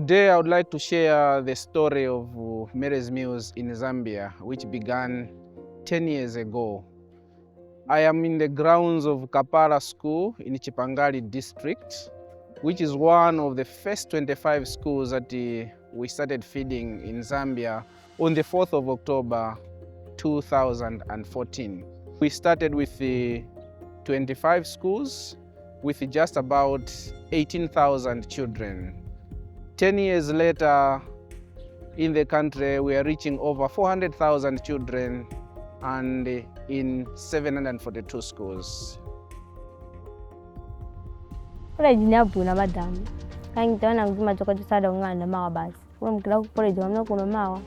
Today I would like to share the story of Meals in Zambia, which began 10 years ago. I am in the grounds of Kapara School in Chipangali district, which is one of the first 25 schools that we started feeding in Zambia on the 4th of October 2014. We started with the 25 schools with just about 18,000 children. 10 years later, in the country, we are reaching over 400,000 children and in 742 schools. College nyabuna madam. Kangi twana nguma toka tusada ngana mawa basi. Kwa mkila college wamna kuno mawa.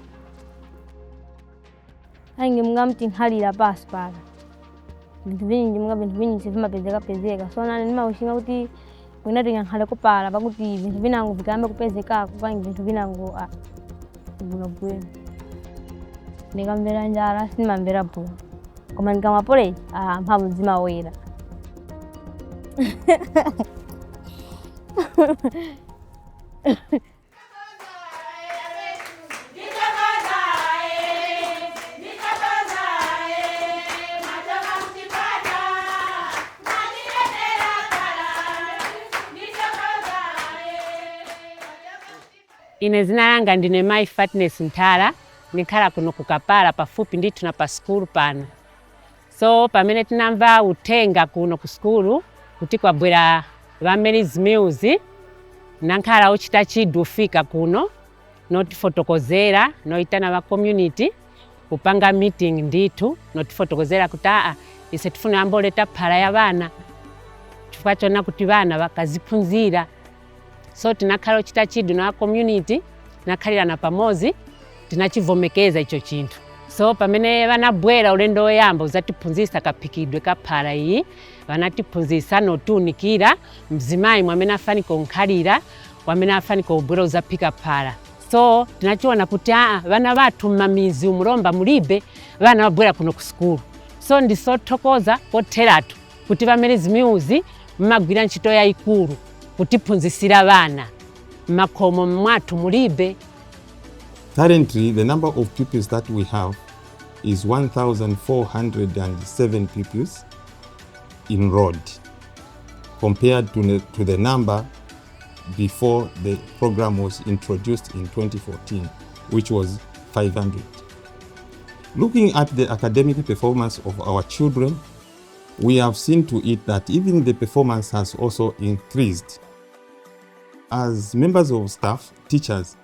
Kangi mngamti hali la basi para. Bintu bintu sifuma pezeka. So na nima ushinga kuti wina tinga hale ko para bakuti bintu binangu bikambe kupezeka kukangi bintu binangu buno bwenu. Nikambera njara sinimambera po. Koma nikama pole mphamvu mzima wera. Ine zina langa ndine Mai Fatness Ntala, nikhala kuno kukapala pafupi nditu na pa skulu pano. So pamene tinamva utenga kuno ku skulu kuti kwabwera ba Meals, nankhala uchita chidu fika kuno notifotokozera noitana ba community kupanga meeting nditu notifotokozera kuti ise tifuna amboleta phala ya bana chifukwa chona kuti bana bakaziphunzira. So tinakhala uchita chidu na community nakhalira na pamozi tinachivomekeza icho chintu. So pamene vanabwera ulendo oyamba uzatiphunzisa kaphikidwe ka phala iyi, vanatiphunzisa notunikira mzimayi mwamene afaniko nkhalira wamene afaniko ubwera uzaphika phala. So tinachiona kuti vana vathu mmamizi umulomba mulibe vana wabwera kuno ku skulu. So ndisothokoza kotheratu kuti va Meals mmagwira ntchito yayikulu kutiphunzisira vana mmakhomo mwathu mulibe. Currently, the number of pupils that we have is 1,407 pupils enrolled, compared to the number before the program was introduced in 2014, which was 500. Looking at the academic performance of our children, we have seen to it that even the performance has also increased. As members of staff, teachers,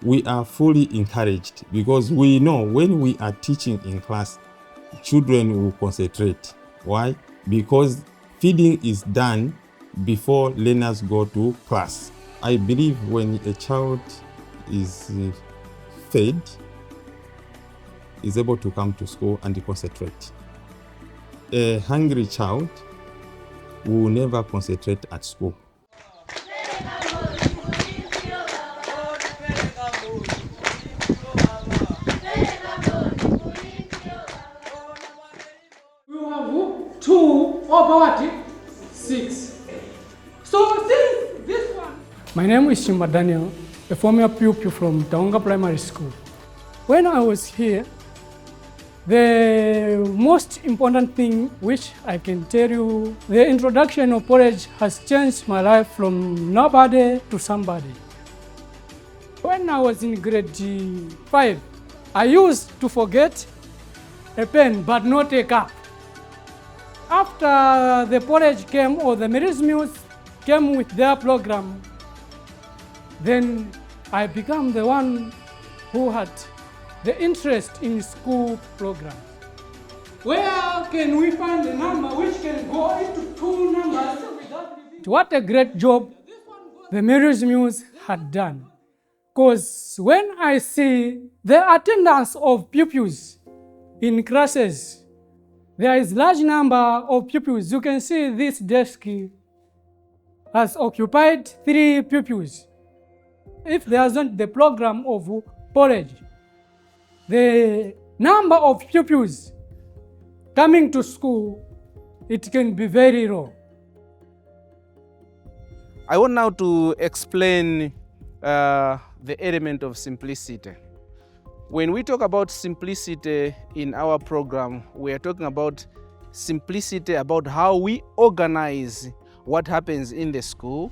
we are fully encouraged because we know when we are teaching in class, children will concentrate. Why? Because feeding is done before learners go to class. I believe when a child is fed, is able to come to school and concentrate. A hungry child will never concentrate at school. We have 2 over 6. So since this one. My name is Shimba Daniel, a former pupil from Taonga Primary School. When I was here, the most important thing which I can tell you, the introduction of porridge has changed my life from nobody to somebody. When I was in grade 5, I used to forget a pen but not a cup. After the porridge came or the Meals came with their program, then I became the one who had the interest in school programs. Where can we find a number which can go into 2 numbers without division? What a great job the Meals had done. Because when I see the attendance of pupils in classes, there is large number of pupils. You can see this desk has occupied 3 pupils. If there isn't the program of porridge, the number of pupils coming to school, it can be very low. I want now to explain the element of simplicity. When we talk about simplicity in our program, we are talking about simplicity about how we organize what happens in the school,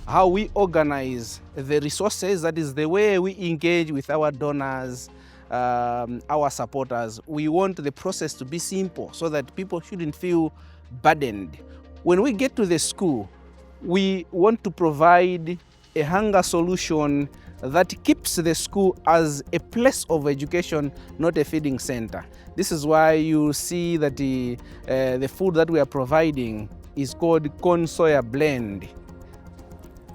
how we organize the resources, that is the way we engage with our donors, our supporters. We want the process to be simple so that people shouldn't feel burdened. When we get to the school, we want to provide a hunger solution that keeps the school as a place of education, not a feeding center. This is why you see that the food that we are providing is called corn soya blend.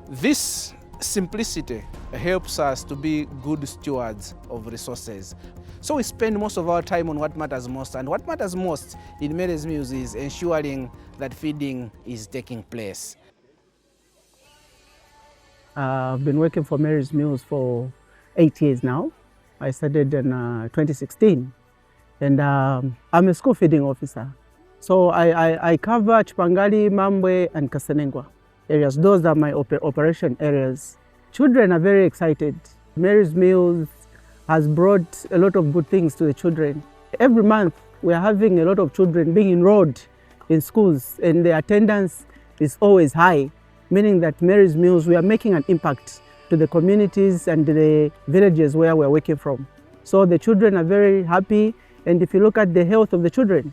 This simplicity helps us to be good stewards of resources. So we spend most of our time on what matters most, and what matters most in Mary's Meals is ensuring that feeding is taking place. I've been working for Mary's Meals for 8 years now. I started in 2016, and I'm a school feeding officer. So I cover Chipangali, Mambwe, and Kasenengwa areas. Those are my operation areas. Children are very excited. Mary's Meals has brought a lot of good things to the children. Every month we are having a lot of children being enrolled in schools, and the attendance is always high, meaning that Mary's Meals, we are making an impact to the communities and the villages where we're working from. So the children are very happy, and if you look at the health of the children,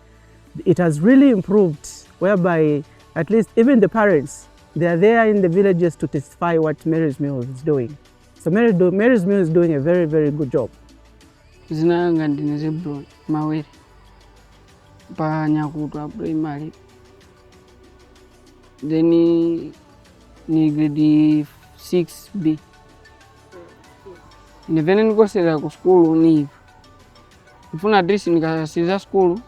it has really improved, whereby at least even the parents, they are there in the villages to testify what Mary's Meals is doing. So Mary's Meals is doing a very, very good job. Zinanga ndine Zebron Mawere pa Nyakutwa primary. Then ni grade 6B. Ndivene nikosera ku school ni. Ifuna address nikasiza school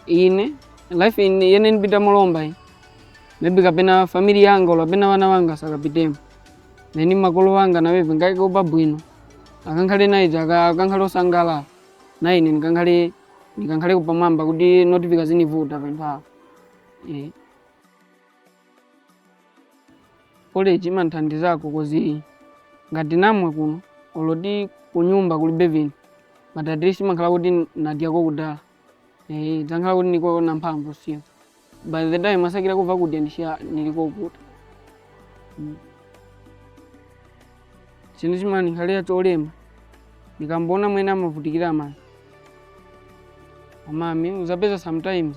ine life in yene nbita mulomba. Maybe kapena family yanga ola pena wana wanga sakapitemo. Then makolo wanga nawe ngaike ubabwino. Akankhale naija akankhale osangala. Na ine nikankhale kupamamba kuti notifika zinivuta pempha. College imanthandizako kozi ngati namwe kuno olodi kunyumba kulibe vinthu but address imakhala kuti nadiyako kudala zankhala kuti niko na mphamvu siyo by the time masakira kuva kudya ndisha niliko kuta chinthu chimene nkhalira cholema nikambona mwene amavutikira mani amami uzapeza sometimes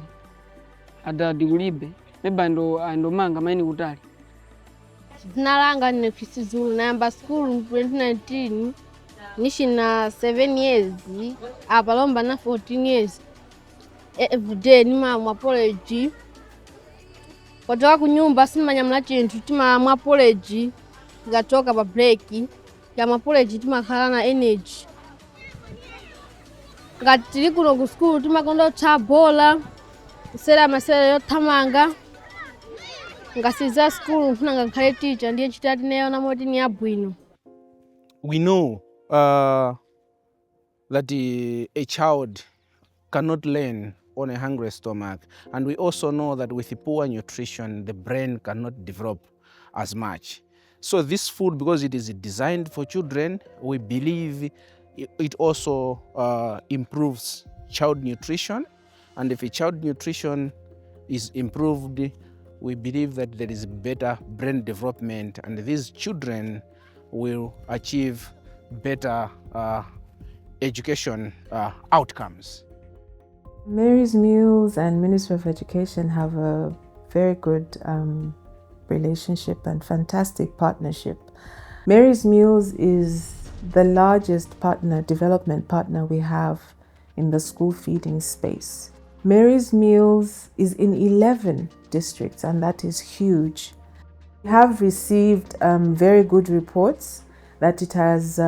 adadi kulibe maybe andomanga maini kutali. Nalanga ni Zulu namba school 2019 nishina 7 years apalomba na 14 years every day nima apology kutoka kunyumba simanya mla chintu tima apology ngatoka pa break ya apology tima khala na energy ngati kuno ku school tima kondo chabola sera masera yo tamanga ngasiza school mfuna ngakhale teacher ndiye chitati nayo namoti ni abwino. We know that a child cannot learn on a hungry stomach, and we also know that with poor nutrition the brain cannot develop as much. So this food, because it is designed for children, we believe it also improves child nutrition, and if a child nutrition is improved, we believe that there is better brain development, and these children will achieve better education outcomes. Mary's Meals and Ministry of Education have a very good relationship and fantastic partnership. Mary's Meals is the largest development partner we have in the school feeding space. Mary's Meals is in 11 districts, and that is huge. We have received very good reports that it has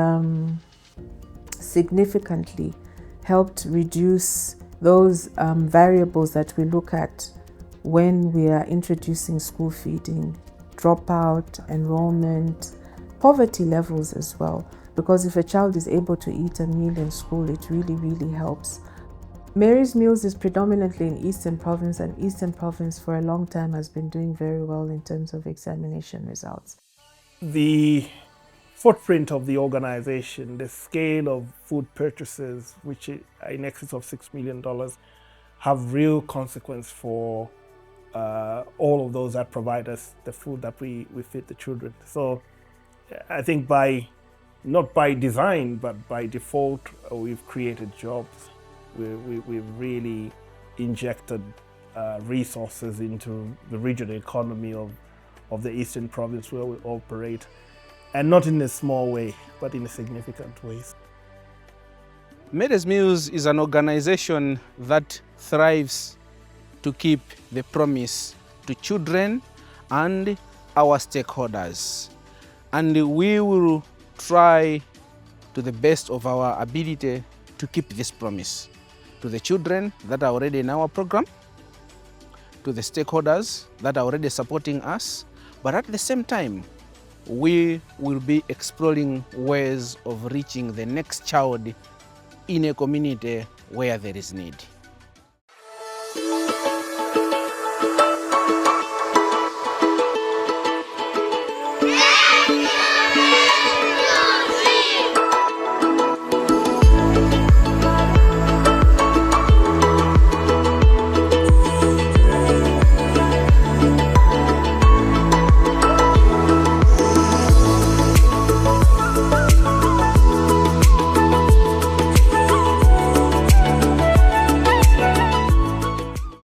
significantly helped reduce those variables that we look at when we are introducing school feeding: dropout, enrollment, poverty levels as well. Because if a child is able to eat a meal in school, it really, really helps. Mary's Meals is predominantly in Eastern Province, and Eastern Province for a long time has been doing very well in terms of examination results. The footprint of the organization, the scale of food purchases, which are in excess of $6 million, have real consequence for all of those that provide us the food that we feed the children. So I think not by design, but by default, we've created jobs. We've really injected resources into the regional economy of the Eastern Province where we operate, and not in a small way, but in a significant ways. Meals Zambia is an organization that thrives to keep the promise to children and our stakeholders. And we will try to the best of our ability to keep this promise to the children that are already in our program, to the stakeholders that are already supporting us, but at the same time, we will be exploring ways of reaching the next child in a community where there is need.